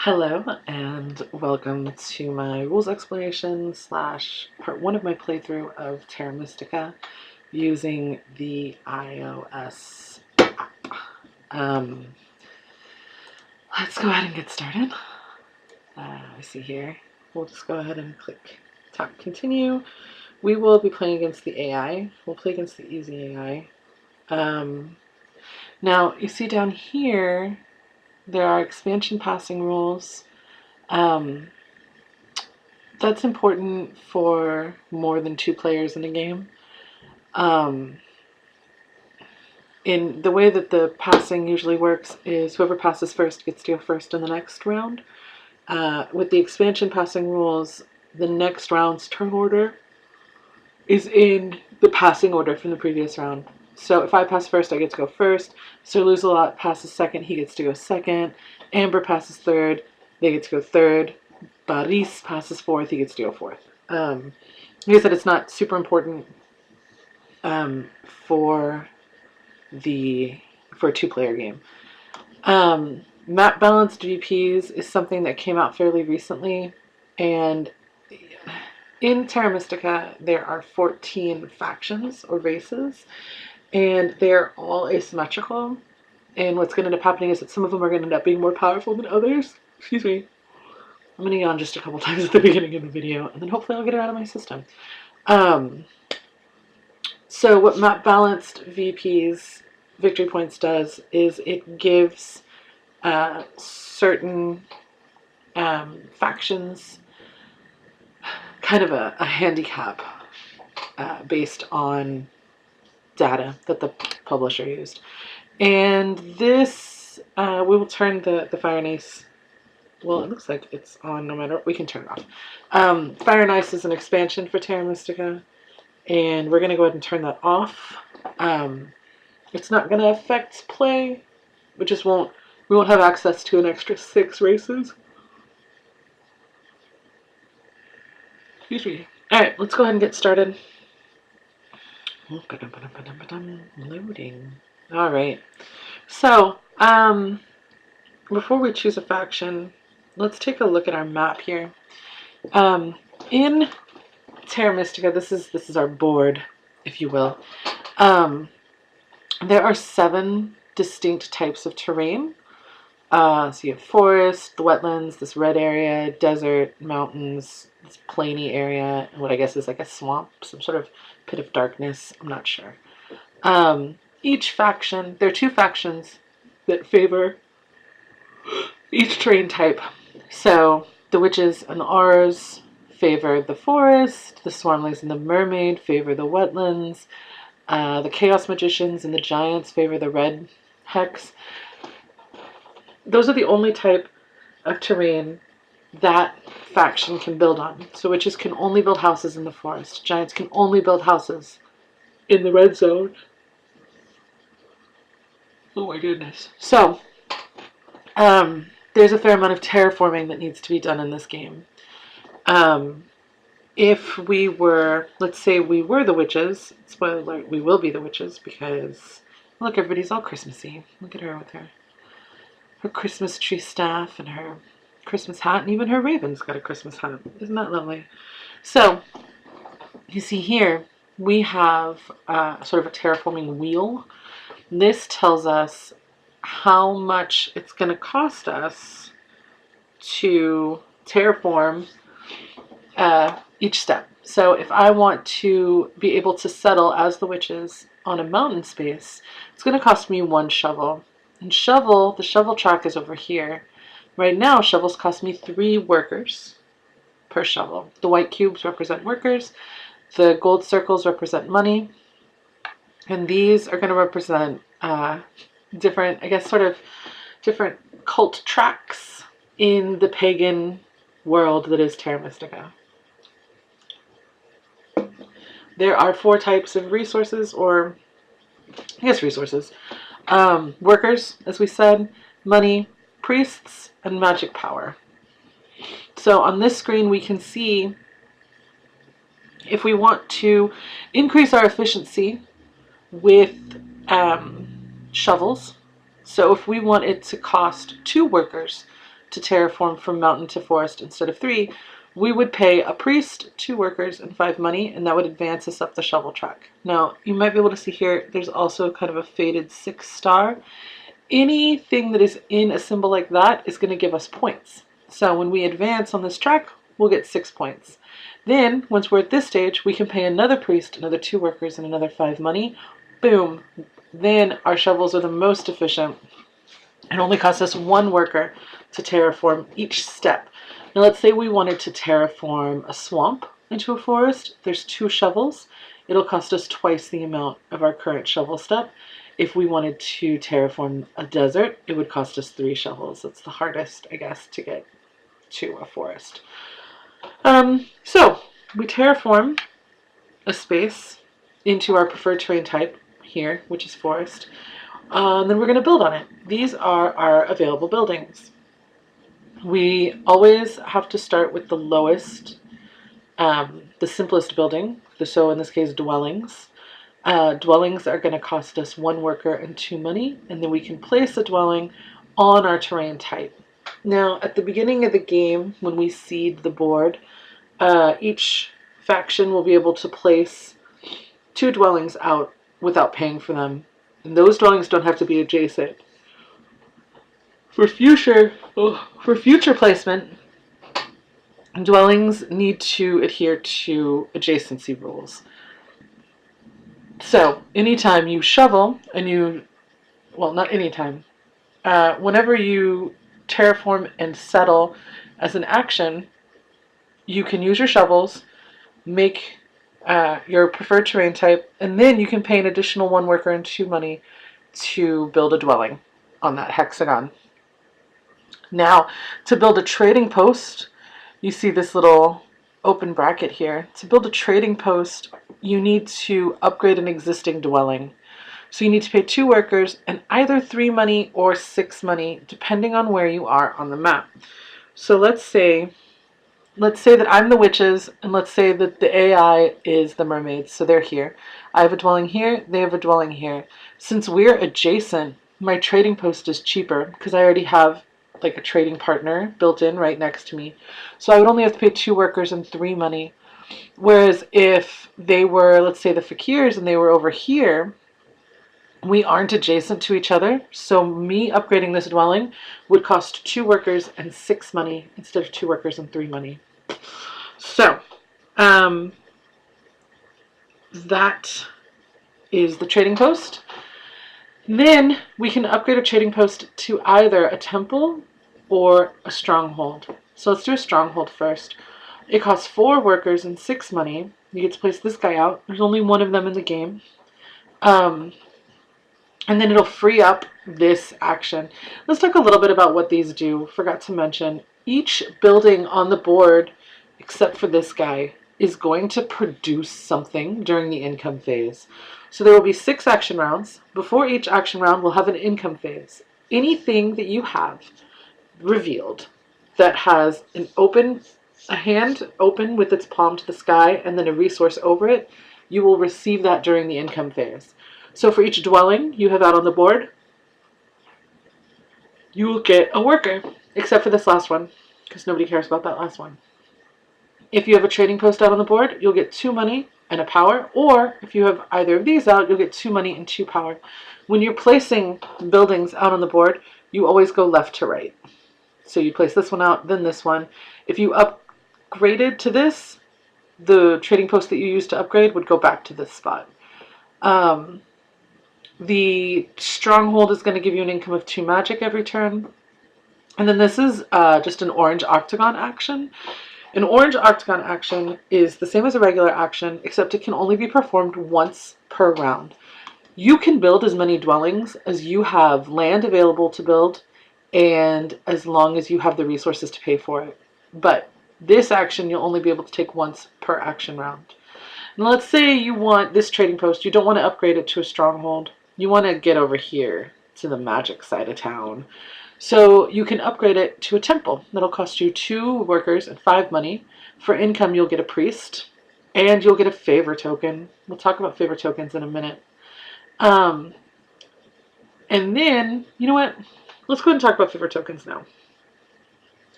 Hello and welcome to my rules explanation slash part one of my playthrough of Terra Mystica using the iOS app. Let's go ahead and get started. I see here, we'll just go ahead and tap continue. We will be playing against the AI. We'll play against the easy AI. Now you see down here there are expansion passing rules. That's important for more than 2 players in a game. In the way that the passing usually works is whoever passes first gets to go first in the next round. With the expansion passing rules, the next round's turn order is in the passing order from the previous round. So if I pass first, I get to go first. Sir Lose-A-Lot passes second, he gets to go second. Amber passes third, they get to go third. Baris passes fourth, he gets to go fourth. Like I said, it's not super important for a 2-player game. Map balanced VPs is something that came out fairly recently, and in Terra Mystica there are 14 factions or races, and they're all asymmetrical. And what's going to end up happening is that some of them are going to end up being more powerful than others. Excuse me. I'm going to yawn just a couple times at the beginning of the video, and then hopefully I'll get it out of my system. So what map balanced VP's victory points does is it gives certain factions kind of a handicap based on data that the publisher used. And this, we will turn the Fire and Ice. Well, it looks like it's on no matter what. We can turn it off. Fire and Ice is an expansion for Terra Mystica, and we're going to go ahead and turn that off. It's not going to affect play. We won't have access to an extra 6 races. Excuse me. Alright, let's go ahead and get started. Loading. Alright. So, before we choose a faction, let's take a look at our map here. In Terra Mystica, this is our board, if you will. There are 7 distinct types of terrain. So you have forest, the wetlands, this red area, desert, mountains, this plainy area, and what I guess is like a swamp, some sort of pit of darkness. I'm not sure. Each faction, there are 2 factions that favor each terrain type. So the witches and the auras favor the forest, the swarmlings and the mermaid favor the wetlands, the chaos magicians and the giants favor the red hex. Those are the only type of terrain that faction can build on. So witches can only build houses in the forest. Giants can only build houses in the red zone. Oh my goodness. So, there's a fair amount of terraforming that needs to be done in this game. If we were, let's say we were the witches, spoiler alert, we will be the witches because, look, everybody's all Christmassy. Look at her with her Christmas tree staff and her Christmas hat, and even her raven's got a Christmas hat. Isn't that lovely? So, you see here, we have sort of a terraforming wheel. This tells us how much it's going to cost us to terraform each step. So if I want to be able to settle as the witches on a mountain space, it's going to cost me 1 shovel. And the shovel track is over here. Right now, shovels cost me 3 workers per shovel. The white cubes represent workers. The gold circles represent money. And these are going to represent different, I guess, sort of different cult tracks in the pagan world that is Terra Mystica. There are 4 types of resources, or I guess resources. Workers, as we said, money, priests, and magic power. So on this screen we can see if we want to increase our efficiency with shovels. So if we want it to cost 2 workers to terraform from mountain to forest instead of 3, we would pay a priest, 2 workers, and 5 money, and that would advance us up the shovel track. Now, you might be able to see here, there's also kind of a faded 6 star. Anything that is in a symbol like that is going to give us points. So when we advance on this track, we'll get 6 points. Then, once we're at this stage, we can pay another priest, another 2 workers, and another 5 money. Boom. Then our shovels are the most efficient. It only costs us 1 worker to terraform each step. Now let's say we wanted to terraform a swamp into a forest. There's 2 shovels. It'll cost us twice the amount of our current shovel step. If we wanted to terraform a desert, it would cost us 3 shovels. That's the hardest, I guess, to get to a forest. So we terraform a space into our preferred terrain type here, which is forest. And then we're going to build on it. These are our available buildings. We always have to start with the lowest, the simplest building. So in this case, dwellings. Dwellings are going to cost us 1 worker and 2 money, and then we can place a dwelling on our terrain type. Now, at the beginning of the game, when we seed the board, each faction will be able to place 2 dwellings out without paying for them. And those dwellings don't have to be adjacent. For future placement, dwellings need to adhere to adjacency rules. So anytime you shovel and well, not anytime, whenever you terraform and settle as an action, you can use your shovels, make your preferred terrain type, and then you can pay an additional 1 worker and 2 money to build a dwelling on that hexagon. Now, to build a trading post, you see this little open bracket here. To build a trading post, you need to upgrade an existing dwelling. So you need to pay 2 workers and either 3 money or 6 money, depending on where you are on the map. So let's say that I'm the witches, and let's say that the AI is the mermaids, so they're here. I have a dwelling here, they have a dwelling here. Since we're adjacent, my trading post is cheaper because I already have like a trading partner built in right next to me. So I would only have to pay 2 workers and 3 money. Whereas if they were, let's say the fakirs, and they were over here, we aren't adjacent to each other. So me upgrading this dwelling would cost 2 workers and 6 money instead of 2 workers and 3 money. So that is the trading post. Then we can upgrade a trading post to either a temple or a stronghold. So let's do a stronghold first. It costs 4 workers and 6 money. You get to place this guy out. There's only 1 of them in the game. And then it'll free up this action. Let's talk a little bit about what these do. Forgot to mention, each building on the board, except for this guy, is going to produce something during the income phase. So there will be 6 action rounds. Before each action round, we'll have an income phase. Anything that you have revealed that has a hand open with its palm to the sky and then a resource over it, you will receive that during the income phase. So for each dwelling you have out on the board, you will get a worker, except for this last one, because nobody cares about that last one. If you have a trading post out on the board, you'll get 2 money and a power, or if you have either of these out, you'll get 2 money and 2 power. When you're placing buildings out on the board, you always go left to right. So you place this one out, then this one. If you upgraded to this, the trading post that you used to upgrade would go back to this spot. The stronghold is going to give you an income of 2 magic every turn. And then this is just an orange octagon action. An orange octagon action is the same as a regular action, except it can only be performed once per round. You can build as many dwellings as you have land available to build, and as long as you have the resources to pay for it. But this action you'll only be able to take once per action round. Now let's say you want this trading post, you don't want to upgrade it to a stronghold. You want to get over here to the magic side of town. So you can upgrade it to a temple. That'll cost you 2 workers and 5 money. For income, you'll get a priest, and you'll get a favor token. We'll talk about favor tokens in a minute. And then, you know what? Let's go ahead and talk about favor tokens now.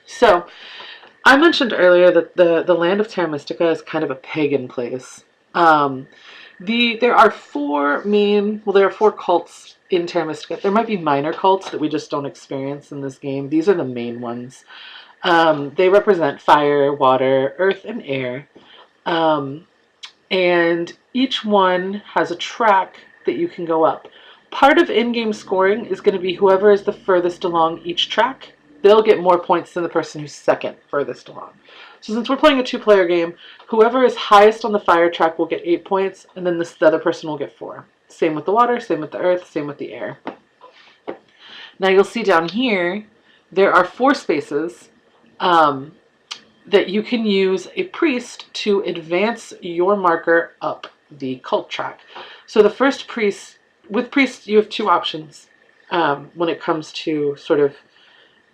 So I mentioned earlier that the land of Terra Mystica is kind of a pagan place. Um, there are there are four cults in Terra Mystica. There might be minor cults that we just don't experience in this game. These are the main ones. They represent fire, water, earth, and air. Um, and each one has a track that you can go up. Part of in-game scoring is going to be whoever is the furthest along each track. They'll get more points than the person who's second furthest along. So since we're playing a two-player game, whoever is highest on the fire track will get 8 points, and then the other person will get 4. Same with the water, same with the earth, same with the air. Now you'll see down here, there are 4 spaces that you can use a priest to advance your marker up the cult track. So the first priest, with priests you have 2 options when it comes to sort of,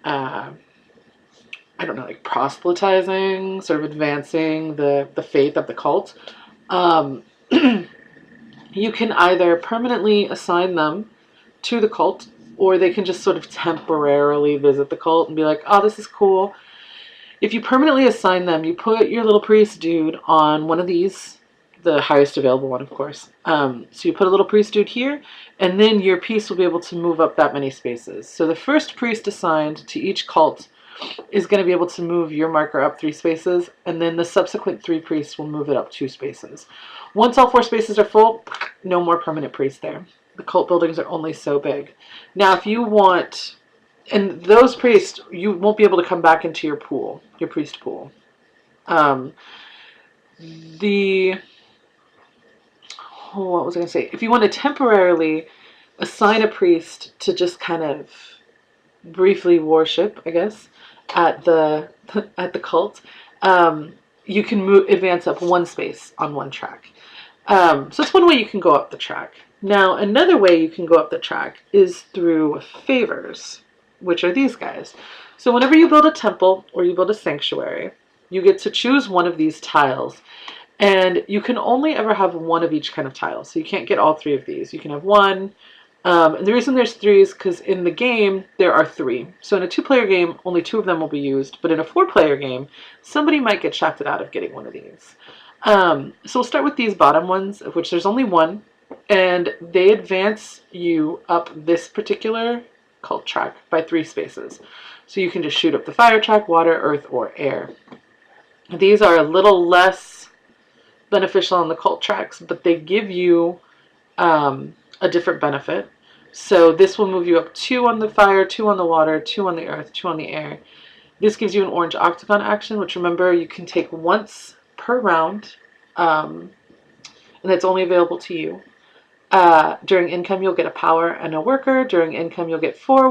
I don't know, like proselytizing, sort of advancing the faith of the cult. You can either permanently assign them to the cult, or they can just sort of temporarily visit the cult and be like, oh, this is cool. If you permanently assign them, you put your little priest dude on one of these, the highest available one, of course. So you put a little priest dude here, and then your piece will be able to move up that many spaces. So the first priest assigned to each cult is going to be able to move your marker up 3 spaces, and then the subsequent 3 priests will move it up 2 spaces. Once all 4 spaces are full, no more permanent priests there. The cult buildings are only so big. Now, if you want... And those priests, you won't be able to come back into your pool, your priest pool. What was I going to say? If you want to temporarily assign a priest to just kind of briefly worship, I guess, at the cult, you can advance up 1 space on 1 track. So that's one way you can go up the track. Now, another way you can go up the track is through favors, which are these guys. So whenever you build a temple or you build a sanctuary, you get to choose one of these tiles. And you can only ever have 1 of each kind of tile. So you can't get all 3 of these. You can have 1. And the reason there's 3 is because in the game, there are 3. So in a 2-player game, only 2 of them will be used. But in a 4-player game, somebody might get shafted out of getting one of these. So we'll start with these bottom ones, of which there's only 1. And they advance you up this particular cult track by 3 spaces. So you can just shoot up the fire track, water, earth, or air. These are a little less beneficial on the cult tracks, but they give you a different benefit. So this will move you up 2 on the fire, 2 on the water, 2 on the earth, 2 on the air. This gives you an orange octagon action, which remember you can take once per round, and it's only available to you. During income, you'll get a power and a worker. During income, you'll get 4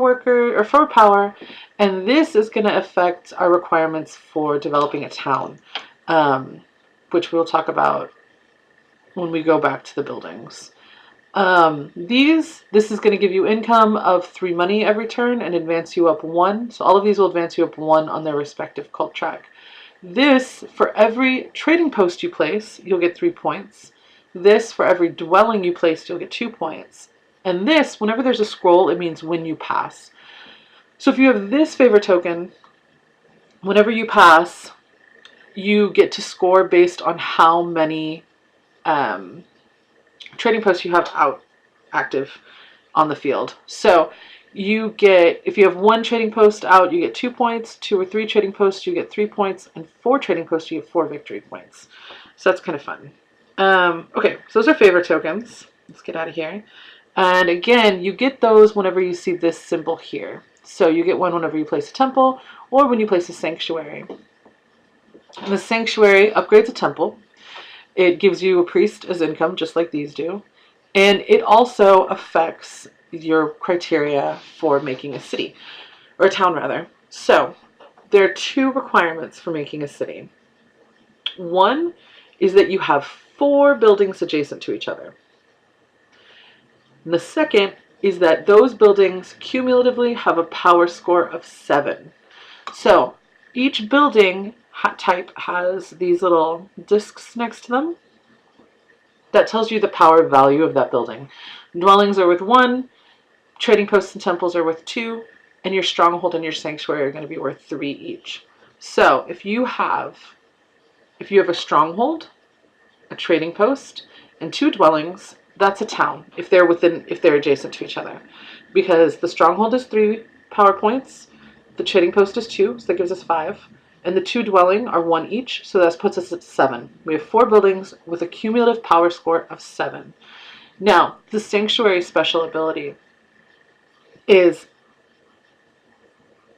power. And this is going to affect our requirements for developing a town, which we'll talk about when we go back to the buildings. This is going to give you income of 3 money every turn and advance you up 1. So all of these will advance you up 1 on their respective cult track. This, for every trading post you place, you'll get 3 points. This, for every dwelling you place, you'll get 2 points. And this, whenever there's a scroll, it means when you pass. So if you have this favor token, whenever you pass, you get to score based on how many trading posts you have active on the field. So you get, if you have 1 trading post out, you get 2 points. 2 or 3 trading posts, you get 3 points. And 4 trading posts, you get 4 victory points. So that's kind of fun. Okay, so those are favor tokens. Let's get out of here. And again, you get those whenever you see this symbol here. So you get one whenever you place a temple or when you place a sanctuary. And the sanctuary upgrades a temple. It gives you a priest as income, just like these do. And it also affects your criteria for making a city, or a town rather. So there are 2 requirements for making a city. One is that you have 4 buildings adjacent to each other. And the second is that those buildings cumulatively have a power score of 7. So each building type has these little discs next to them that tells you the power value of that building. Dwellings are worth 1, trading posts and temples are worth 2, and your stronghold and your sanctuary are going to be worth 3 each. So if you have a stronghold, a trading post, and 2 dwellings, that's a town if they're adjacent to each other. Because the stronghold is 3 power points, the trading post is 2, so that gives us 5, and the 2 dwelling are 1 each, so that puts us at 7. We have 4 buildings with a cumulative power score of 7. Now, the sanctuary special ability is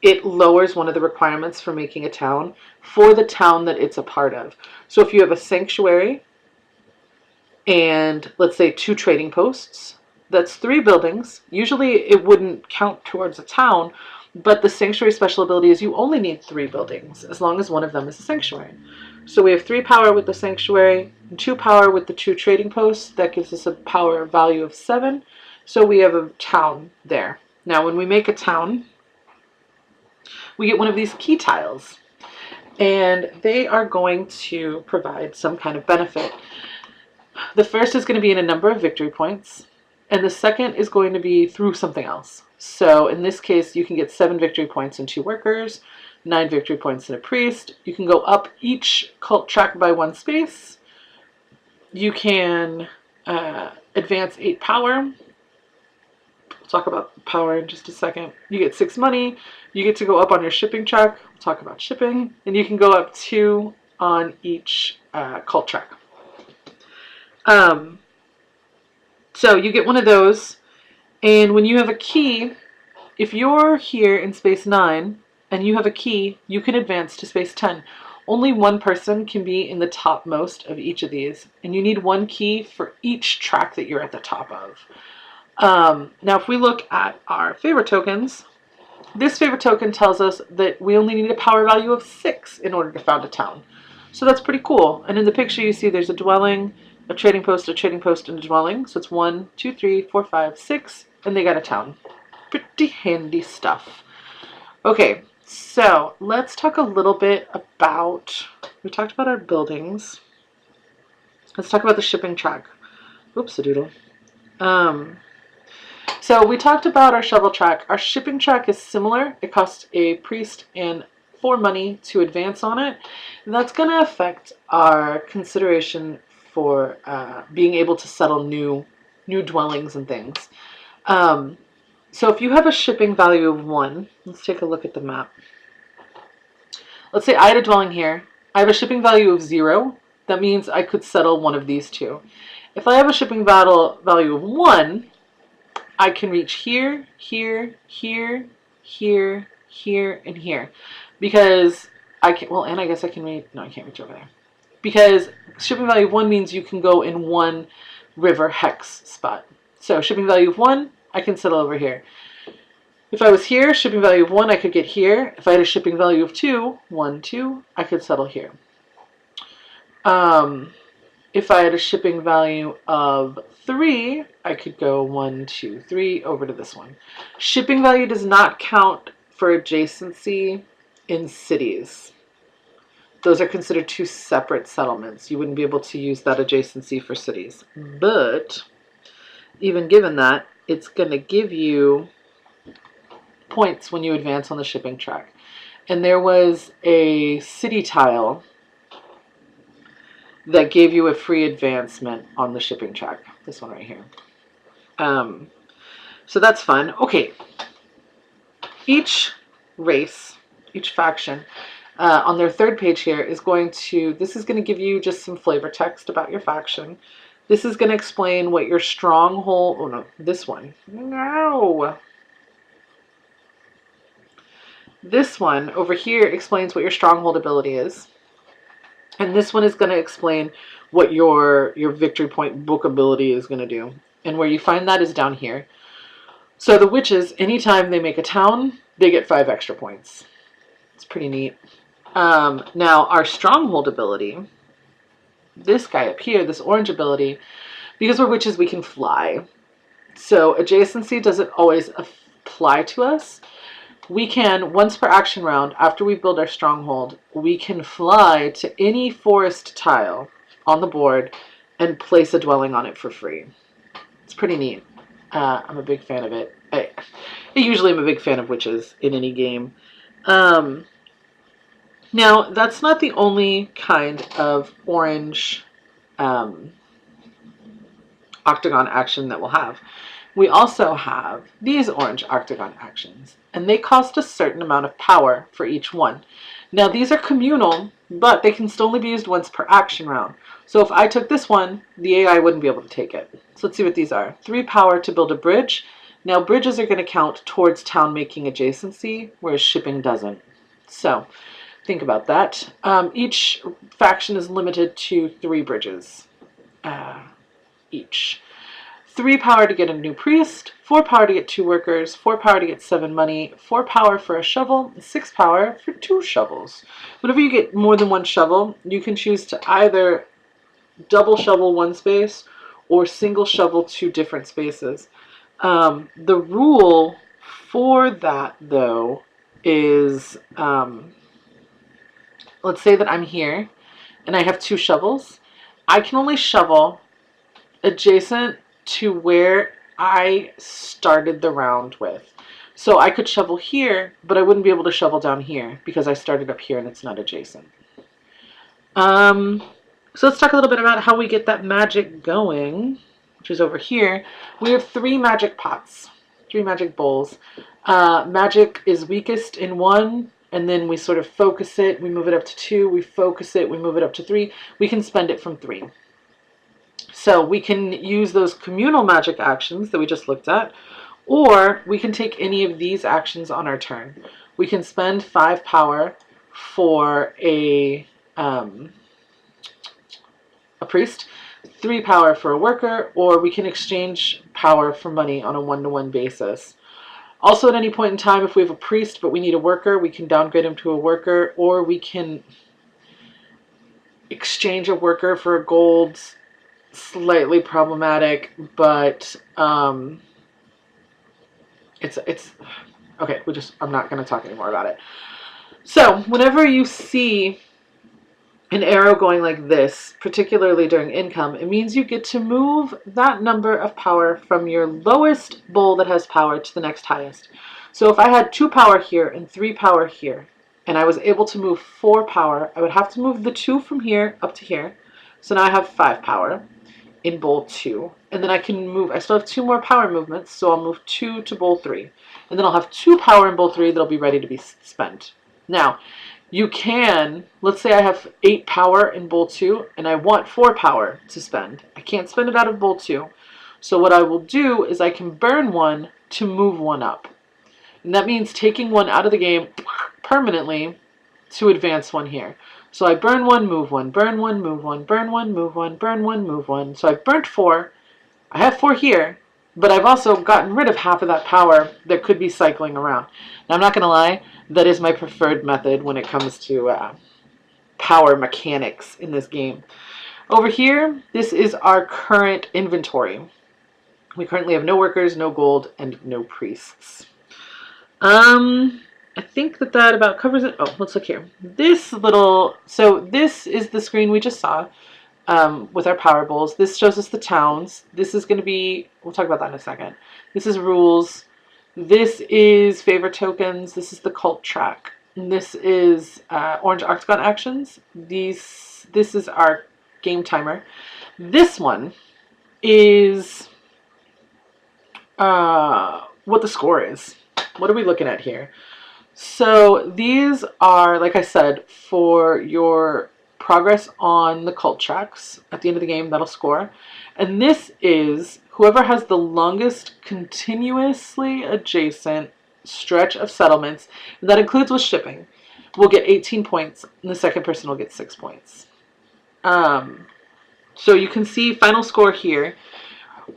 it lowers one of the requirements for making a town for the town that it's a part of. So if you have a sanctuary and let's say 2 trading posts, that's 3 buildings. Usually it wouldn't count towards a town, but the sanctuary special ability is you only need 3 buildings as long as one of them is a sanctuary. So we have 3 power with the sanctuary and 2 power with the 2 trading posts. That gives us a power value of 7. So we have a town there. Now when we make a town, we get one of these key tiles, and they are going to provide some kind of benefit. The first is going to be in a number of victory points, and the second is going to be through something else. So in this case, you can get 7 victory points and 2 workers, 9 victory points and a priest. You can go up each cult track by 1 space. You can advance 8 power. We'll talk about power in just a second. You get 6 money. You get to go up on your shipping track. We'll talk about shipping. And you can go up 2 on each cult track. So you get one of those. And when you have a key, if you're here in space 9 and you have a key, you can advance to space 10. Only one person can be in the topmost of each of these. And you need 1 key for each track that you're at the top of. Now, if we look at our favor tokens, this favor token tells us that we only need a power value of 6 in order to found a town. So that's pretty cool. And in the picture you see there's a dwelling, a trading post, and a dwelling. So it's 1, 2, 3, 4, 5, 6, and they got a town. Pretty handy stuff. Okay, so let's talk a little bit about, we talked about our buildings. Let's talk about the shipping track. Oops-a-doodle. So we talked about our shovel track. Our shipping track is similar. It costs a priest and 4 money to advance on it. And that's going to affect our consideration for being able to settle new dwellings and things. So if you have a shipping value of 1, let's take a look at the map. Let's say I had a dwelling here. I have a shipping value of 0. That means I could settle one of these 2. If I have a shipping value of 1, I can reach here, here, here, here, here, and here. Because I can, well, and I guess I can reach, no, I can't reach over there. Because shipping value of 1 means you can go in 1 river hex spot. So shipping value of 1, I can settle over here. If I was here, shipping value of 1, I could get here. If I had a shipping value of 2, 1, 2, I could settle here. If I had a shipping value of 3, I could go 1, 2, 3 over to this one. Shipping value does not count for adjacency in cities. Those are considered 2 separate settlements. You wouldn't be able to use that adjacency for cities. But even given that, it's going to give you points when you advance on the shipping track. And there was a city tile that gave you a free advancement on the shipping track. This one right here. So that's fun. Okay. Each race, each faction, on their 3rd page here is going to, this is going to give you just some flavor text about your faction. This is going to explain what your stronghold, oh no, this one. No. This one over here explains what your stronghold ability is. And this one is going to explain what your victory point book ability is going to do. And where you find that is down here. So the witches, anytime they make a town, they get 5 extra points. It's pretty neat. Now our stronghold ability, this guy up here, this orange ability, because we're witches, we can fly. So adjacency doesn't always apply to us. We can, once per action round, after we build our stronghold, we can fly to any forest tile on the board and place a dwelling on it for free. It's pretty neat. I'm a big fan of it. I usually am a big fan of witches in any game. Um, Now, that's not the only kind of orange um, octagon action that we'll have. We also have these orange octagon actions, and they cost a certain amount of power for each one. Now, these are communal, but they can still only be used once per action round. So if I took this one, the AI wouldn't be able to take it. So let's see what these are. 3 power to build a bridge. Now, bridges are going to count towards town making adjacency, whereas shipping doesn't. So think about that. Each faction is limited to 3 bridges each. 3 power to get a new priest, 4 power to get 2 workers, 4 power to get 7 money, 4 power for a shovel, 6 power for 2 shovels. Whenever you get more than 1 shovel, you can choose to either double shovel 1 space or single shovel 2 different spaces. The rule for that, though, is let's say that I'm here and I have 2 shovels. I can only shovel adjacent to where I started the round with. So I could shovel here, but I wouldn't be able to shovel down here because I started up here and it's not adjacent. So let's talk a little bit about how we get that magic going, which is over here. We have 3 magic pots, 3 magic bowls. Magic is weakest in 1, and then we sort of focus it. We move it up to 2, we focus it, we move it up to 3. We can spend it from 3. So we can use those communal magic actions that we just looked at, or we can take any of these actions on our turn. We can spend 5 power for a priest, 3 power for a worker, or we can exchange power for money on a 1-to-1 basis. Also, at any point in time, if we have a priest but we need a worker, we can downgrade him to a worker, or we can exchange a worker for a gold. Slightly problematic, but it's okay. I'm not going to talk anymore about it. So whenever you see an arrow going like this, particularly during income, it means you get to move that number of power from your lowest bowl that has power to the next highest. So if I had 2 power here and 3 power here, and I was able to move 4 power, I would have to move the 2 from here up to here. So now I have 5 power in bowl 2, and then I can move, I still have 2 more power movements, so I'll move 2 to bowl 3, and then I'll have 2 power in bowl 3 that'll be ready to be spent. Now, you can, let's say I have 8 power in bowl 2, and I want 4 power to spend. I can't spend it out of bowl 2, so what I will do is I can burn 1 to move 1 up, and that means taking 1 out of the game permanently to advance 1 here. So I burn 1, move 1, burn 1, move 1, burn 1, move 1, burn 1, move 1. So I've burnt 4. I have 4 here, but I've also gotten rid of half of that power that could be cycling around. Now, I'm not going to lie, that is my preferred method when it comes to power mechanics in this game. Over here, this is our current inventory. We currently have no workers, no gold, and no priests. I think that about covers it. Oh, let's look here. So this is the screen we just saw with our power bowls. This shows us the towns. This is going to be, we'll talk about that in a second. This is rules. This is favorite tokens. This is the cult track. And this is orange octagon actions. This is our game timer. This one is what the score is. What are we looking at here? So these are, like I said, for your progress on the cult tracks. At the end of the game, that'll score. And this is whoever has the longest continuously adjacent stretch of settlements, and that includes with shipping, will get 18 points, and the second person will get 6 points. So you can see final score here.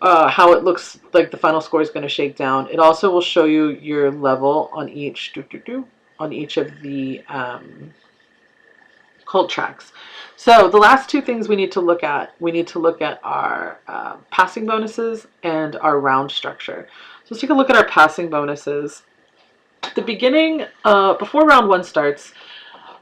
How it looks like the final score is going to shake down. It also will show you your level on each of the cult tracks. So the last 2 things we need to look at, our passing bonuses and our round structure. So let's take a look at our passing bonuses. At the beginning, before round 1 starts,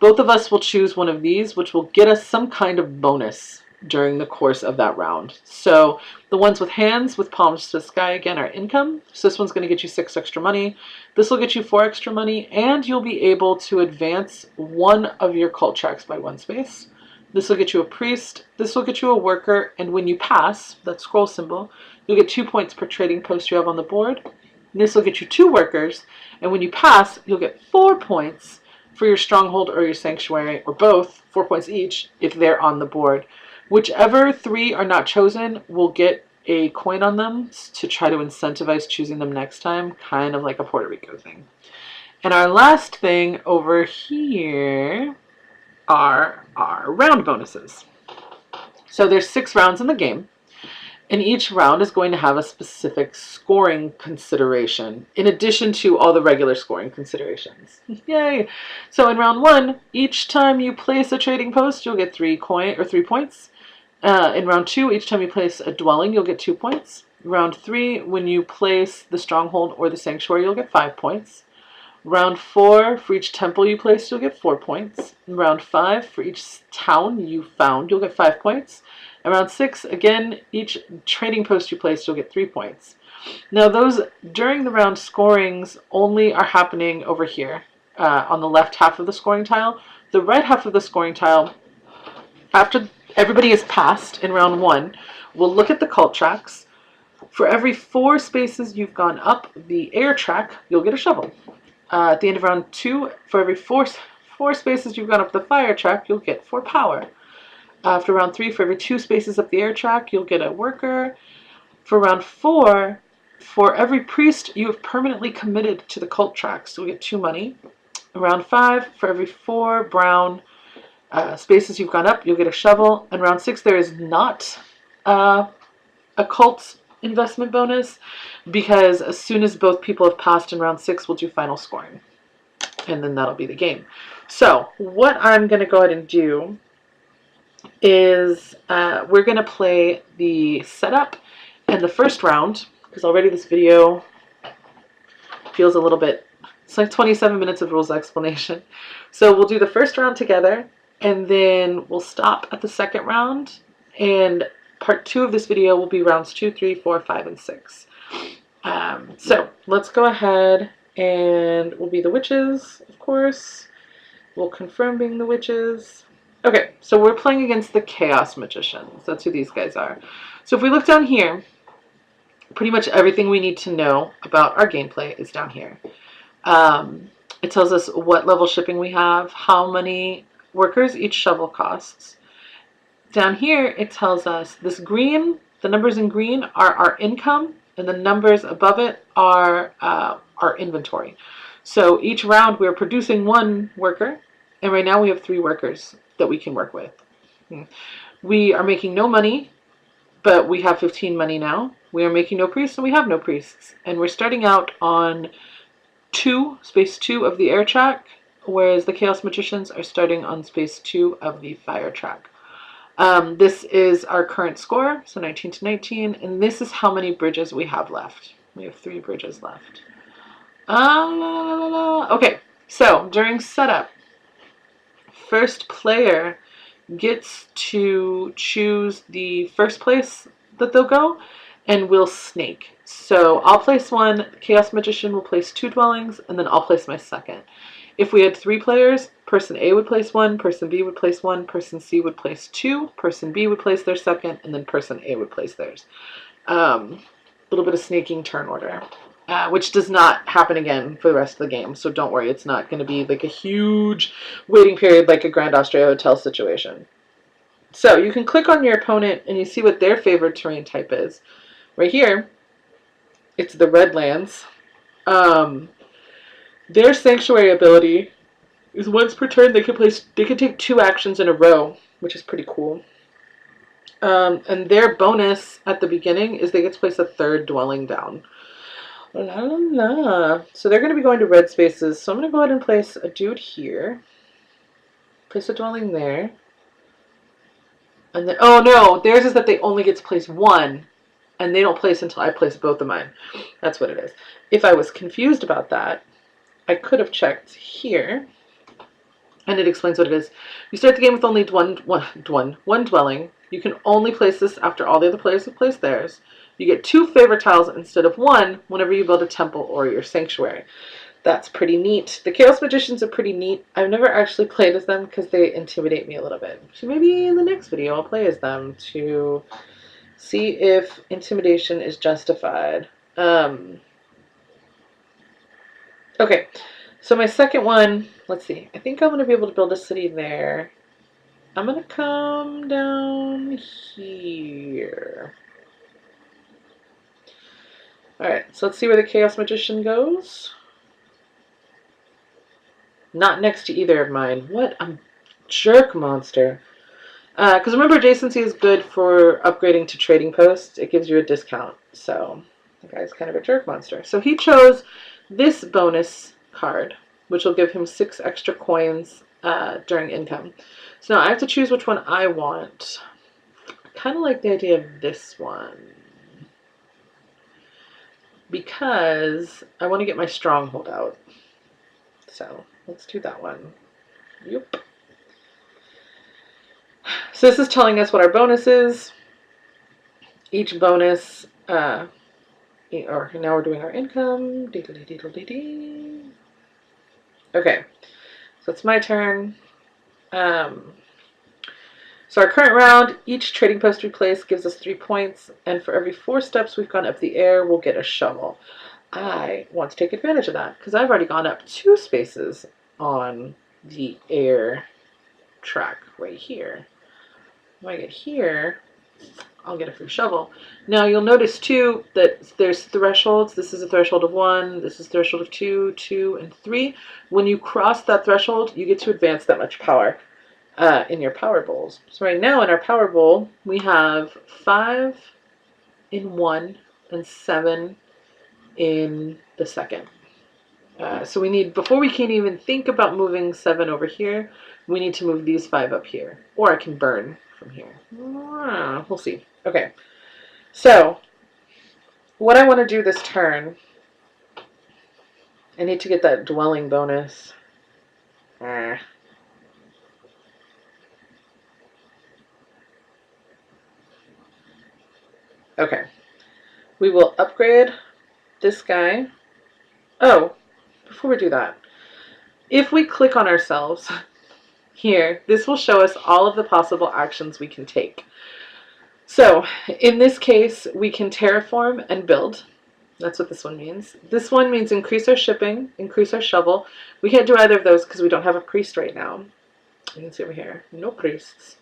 both of us will choose one of these, which will get us some kind of bonus during the course of that round. So the ones with hands with palms to the sky again are income. So this one's going to get you 6 extra money. This will get you 4 extra money, and you'll be able to advance one of your cult tracks by 1 space. This will get you a priest. This will get you a worker, and when you pass that scroll symbol, you'll get 2 points per trading post you have on the board. And this will get you 2 workers, and when you pass, you'll get 4 points for your stronghold or your sanctuary, or both, 4 points each if they're on the board. Whichever 3 are not chosen will get a coin on them to try to incentivize choosing them next time, kind of like a Puerto Rico thing. And our last thing over here are our round bonuses. So there's 6 rounds in the game, and each round is going to have a specific scoring consideration in addition to all the regular scoring considerations. Yay! So in round 1, each time you place a trading post, you'll get 3 points. In round 2, each time you place a dwelling, you'll get 2 points. Round 3, when you place the stronghold or the sanctuary, you'll get 5 points. Round 4, for each temple you place, you'll get 4 points. In round 5, for each town you found, you'll get 5 points. And round 6, again, each trading post you place, you'll get 3 points. Now those during the round scorings only are happening over here on the left half of the scoring tile. The right half of the scoring tile, after everybody is passed in round 1, we'll look at the cult tracks. For every 4 spaces you've gone up the air track, you'll get a shovel. At the end of round 2, for every 4 spaces you've gone up the fire track, you'll get 4 power. After round 3, for every 2 spaces up the air track, you'll get a worker. For round 4, for every priest you have permanently committed to the cult tracks, you'll get 2 money. In round 5, for every 4 brown spaces you've gone up, you'll get a shovel. In round 6, there is not a cult investment bonus, because as soon as both people have passed in round 6, we'll do final scoring, and then that'll be the game. So what I'm going to go ahead and do is we're going to play the setup and the first round, because already this video feels a little bit, it's like 27 minutes of rules explanation. So we'll do the first round together, and then we'll stop at the second round, and part 2 of this video will be rounds 2, 3, 4, 5, and 6. So let's go ahead, and we'll be the witches, of course. We'll confirm being the witches. Okay, so we're playing against the Chaos Magicians. That's who these guys are. So if we look down here, pretty much everything we need to know about our gameplay is down here. It tells us what level shipping we have, how many workers each shovel costs. Down here, it tells us this green, the numbers in green are our income, and the numbers above it are our inventory. So each round we're producing 1 worker, and right now we have 3 workers that we can work with. We are making no money, but we have 15 money now. We are making no priests, and we have no priests. And we're starting out on space 2 of the air track, whereas the Chaos Magicians are starting on space 2 of the fire track. This is our current score, so 19 to 19, and this is how many bridges we have left. We have 3 bridges left. Okay, so during setup, first player gets to choose the first place that they'll go, and we'll snake. So I'll place 1, the Chaos Magician will place 2 dwellings, and then I'll place my second. If we had 3 players, person A would place 1, person B would place 1, person C would place 2, person B would place their second, and then person A would place theirs. A little bit of snaking turn order, which does not happen again for the rest of the game. So don't worry, it's not going to be like a huge waiting period like a Grand Austria Hotel situation. So you can click on your opponent and you see what their favorite terrain type is. Right here, it's the Redlands. Their sanctuary ability is once per turn they can take 2 actions in a row, which is pretty cool. And their bonus at the beginning is they get to place a 3rd dwelling down. La, la, la. So they're going to be going to red spaces. So I'm going to go ahead and place a dude here. Place a dwelling there. And then, oh no, theirs is that they only get to place 1. And they don't place until I place both of mine. That's what it is. If I was confused about that, I could have checked here, and it explains what it is. You start the game with only one dwelling. You can only place this after all the other players have placed theirs. You get 2 favor tiles instead of 1 whenever you build a temple or your sanctuary. That's pretty neat. The Chaos Magicians are pretty neat. I've never actually played as them because they intimidate me a little bit. So maybe in the next video I'll play as them to see if intimidation is justified. Okay, so my second one, let's see. I think I'm going to be able to build a city there. I'm going to come down here. Alright, so let's see where the Chaos Magician goes. Not next to either of mine. What a jerk monster. Because remember, adjacency is good for upgrading to trading posts. It gives you a discount. So the guy's kind of a jerk monster. So he chose this bonus card, which will give him 6 extra coins during income. So now I have to choose which one I want. I kind of like the idea of this one, because I want to get my stronghold out. So let's do that one. Yep. So this is telling us what our bonus is. Each bonus, or now we're doing our income. Okay, so it's my turn. So our current round, each trading post we place gives us 3 points, and for every 4 steps we've gone up the air, we'll get a shovel. I want to take advantage of that because I've already gone up 2 spaces on the air track right here. When I get here, I'll get a free shovel. Now you'll notice too that there's thresholds. This is a threshold of 1, this is a threshold of 2, 2, and 3. When you cross that threshold, you get to advance that much power in your power bowls. So right now in our power bowl, we have 5 in 1 and 7 in the second. So we need, before we can even think about moving 7 over here, we need to move these 5 up here. Or I can burn from here. We'll see. Okay. So, what I want to do this turn, I need to get that dwelling bonus. Okay. We will upgrade this guy. Oh, before we do that, if we click on ourselves here, this will show us all of the possible actions we can take. So in this case, we can terraform and build. That's what this one means. This one means increase our shipping, increase our shovel. We can't do either of those because we don't have a priest right now. You can see over here, no priests.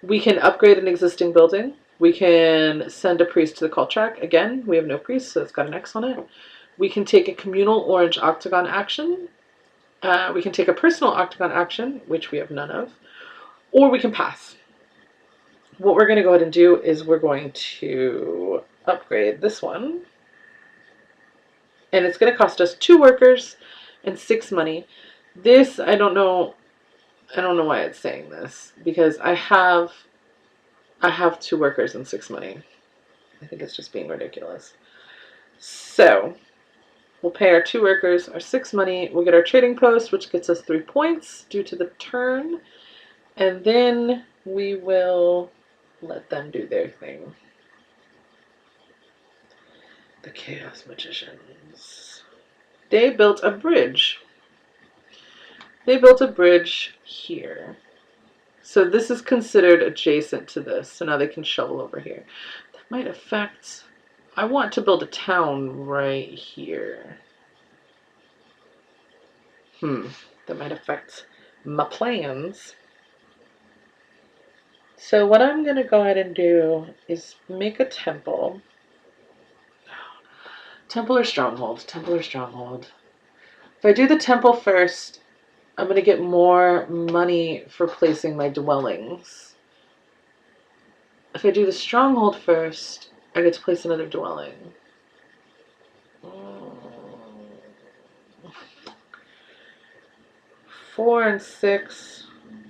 We can upgrade an existing building. We can send a priest to the cult track. Again, we have no priest, so it's got an X on it. We can take a communal orange octagon action. We can take a personal octagon action, which we have none of. Or we can pass. What we're going to go ahead and do is we're going to upgrade this one. And it's going to cost us 2 workers and 6 money. This, I don't know why it's saying this, because I have 2 workers and 6 money. I think it's just being ridiculous. So we'll pay our 2 workers, our 6 money. We'll get our trading post, which gets us 3 points due to the turn. And then we will let them do their thing. The Chaos Magicians. They built a bridge. They built a bridge here. So this is considered adjacent to this. So now they can shovel over here. That might affect... I want to build a town right here. That might affect my plans. So what I'm going to go ahead and do is make a temple. Temple or stronghold? Temple or stronghold? If I do the temple first, I'm going to get more money for placing my dwellings. If I do the stronghold first, I get to place another dwelling. 4 and 6,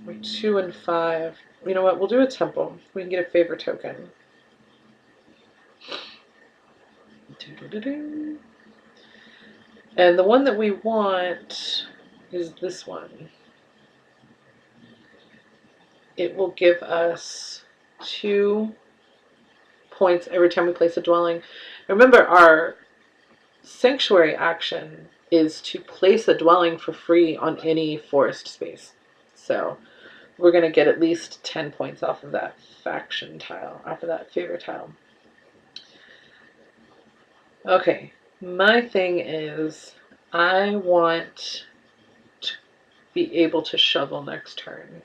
or 2 and 5. You know what? We'll do a temple. We can get a favor token. And the one that we want is this one. It will give us 2 points every time we place a dwelling. Remember, our sanctuary action is to place a dwelling for free on any forest space. So we're going to get at least 10 points off of that faction tile, off of that favor tile. Okay, my thing is I want to be able to shovel next turn.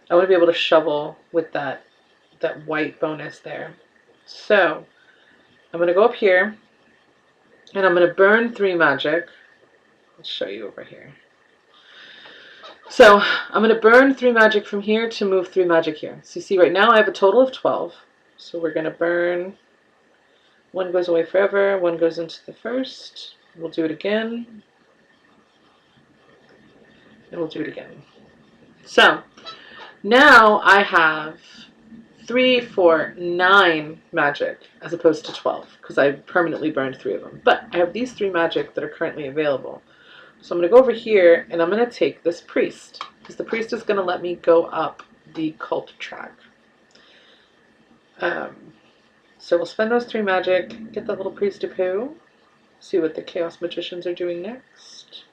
I want to be able to shovel with that white bonus there. So I'm going to go up here and I'm going to burn 3 magic. I'll show you over here. So I'm going to burn 3 magic from here to move 3 magic here. So you see right now I have a total of 12. So we're going to burn. 1 goes away forever. 1 goes into the first. We'll do it again. And we'll do it again. So now I have 3, 4, 9 magic as opposed to 12 because I permanently burned 3 of them. But I have these 3 magic that are currently available. So I'm going to go over here and I'm going to take this priest because the priest is going to let me go up the cult track. So we'll spend those 3 magic, get that little priest to poo, see what the Chaos Magicians are doing next.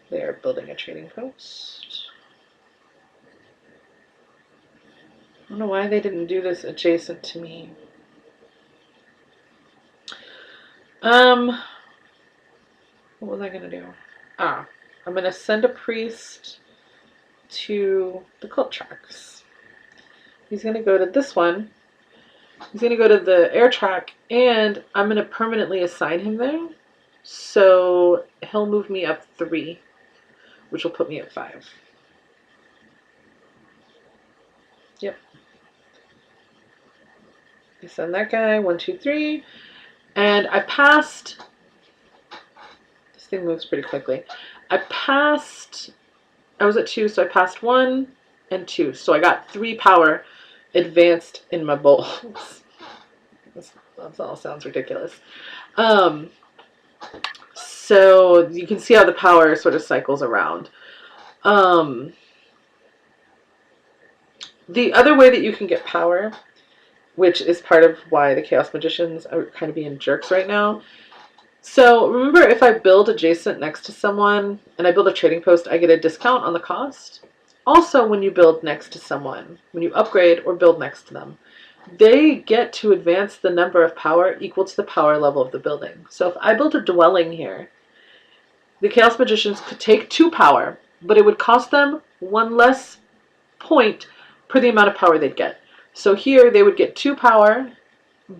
They are building a trading post. I don't know why they didn't do this adjacent to me. What was I going to do? I'm going to send a priest to the cult tracks. He's going to go to this one. He's going to go to the air track, and I'm going to permanently assign him there. So he'll move me up 3, which will put me at 5. Yep. I send that guy 1, 2, 3, and I passed. This thing moves pretty quickly. I was at 2, so I passed 1 and 2. So I got 3 power advanced in my bowls. That all sounds ridiculous. So you can see how the power sort of cycles around. The other way that you can get power, which is part of why the Chaos Magicians are kind of being jerks right now. So remember, if I build adjacent next to someone and I build a trading post, I get a discount on the cost. Also, when you build next to someone, when you upgrade or build next to them, they get to advance the number of power equal to the power level of the building. So if I build a dwelling here, the Chaos Magicians could take 2 power, but it would cost them 1 less point per the amount of power they'd get. So here they would get 2 power,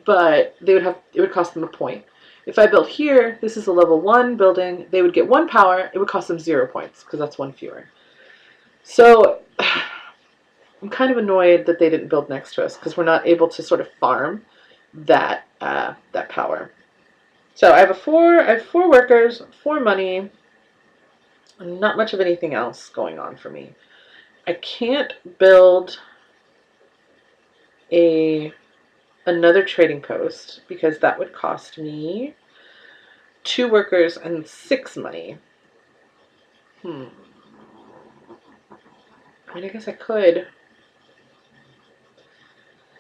but it would cost them a point. If I built here, this is a level 1 building, they would get 1 power, it would cost them 0 points because that's 1 fewer. So I'm kind of annoyed that they didn't build next to us because we're not able to sort of farm that power. So I have 4 workers, 4 money, and not much of anything else going on for me. I can't build another trading post because that would cost me 2 workers and 6 money. I mean, I guess I could.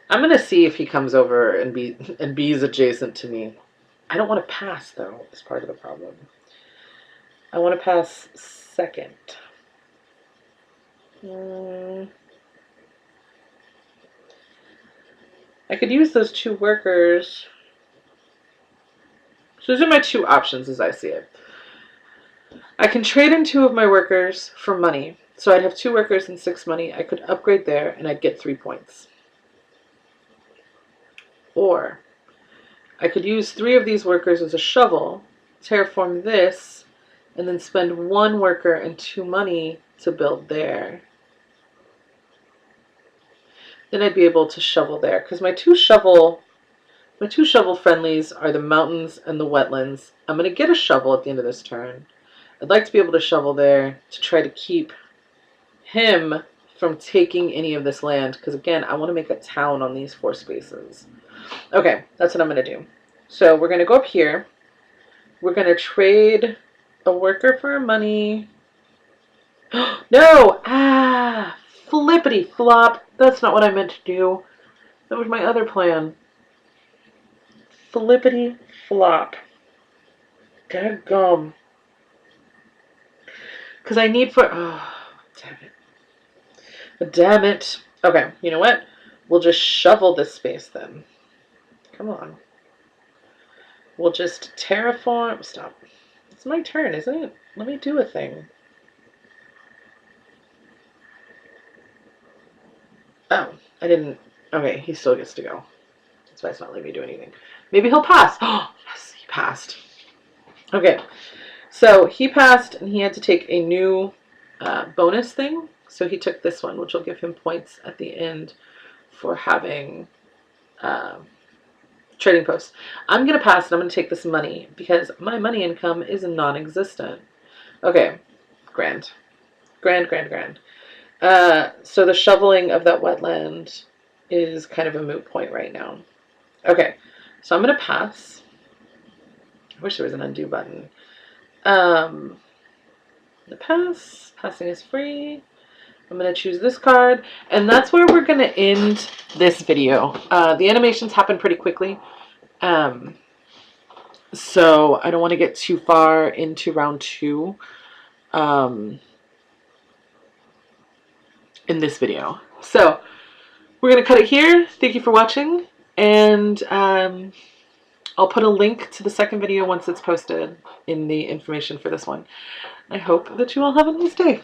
I'm gonna see if he comes over and bees adjacent to me. I don't want to pass though. Is part of the problem. I want to pass second. I could use those 2 workers. So those are my 2 options as I see it. I can trade in 2 of my workers for money. So I'd have 2 workers and 6 money. I could upgrade there and I'd get 3 points. Or I could use 3 of these workers as a shovel, terraform this, and then spend 1 worker and 2 money to build there. Then I'd be able to shovel there because my two shovel friendlies are the mountains and the wetlands. I'm going to get a shovel at the end of this turn. I'd like to be able to shovel there to try to keep him from taking any of this land because, again, I want to make a town on these 4 spaces. Okay, that's what I'm going to do. So we're going to go up here. We're going to trade a worker for money. No! Flippity flop. That's not what I meant to do. That was my other plan. Flippity flop. Dadgum. Because I need for... Oh, damn it. Damn it. Okay, you know what? We'll just shovel this space then. Come on. We'll just terraform... Stop. It's my turn, isn't it? Let me do a thing. Oh, I didn't... Okay, he still gets to go. That's why it's not letting me do anything. Maybe he'll pass. Oh, yes, he passed. Okay, so he passed and he had to take a new bonus thing. So he took this one, which will give him points at the end for having trading posts. I'm going to pass and I'm going to take this money because my money income is non-existent. Okay, grand. Grand. So the shoveling of that wetland is kind of a moot point right now. Okay, so I'm going to pass. I wish there was an undo button. The pass. Passing is free. I'm going to choose this card. And that's where we're going to end this video. The animations happen pretty quickly. So I don't want to get too far into round 2 in this video. So we're going to cut it here. Thank you for watching. And I'll put a link to the second video once it's posted in the information for this one. I hope that you all have a nice day.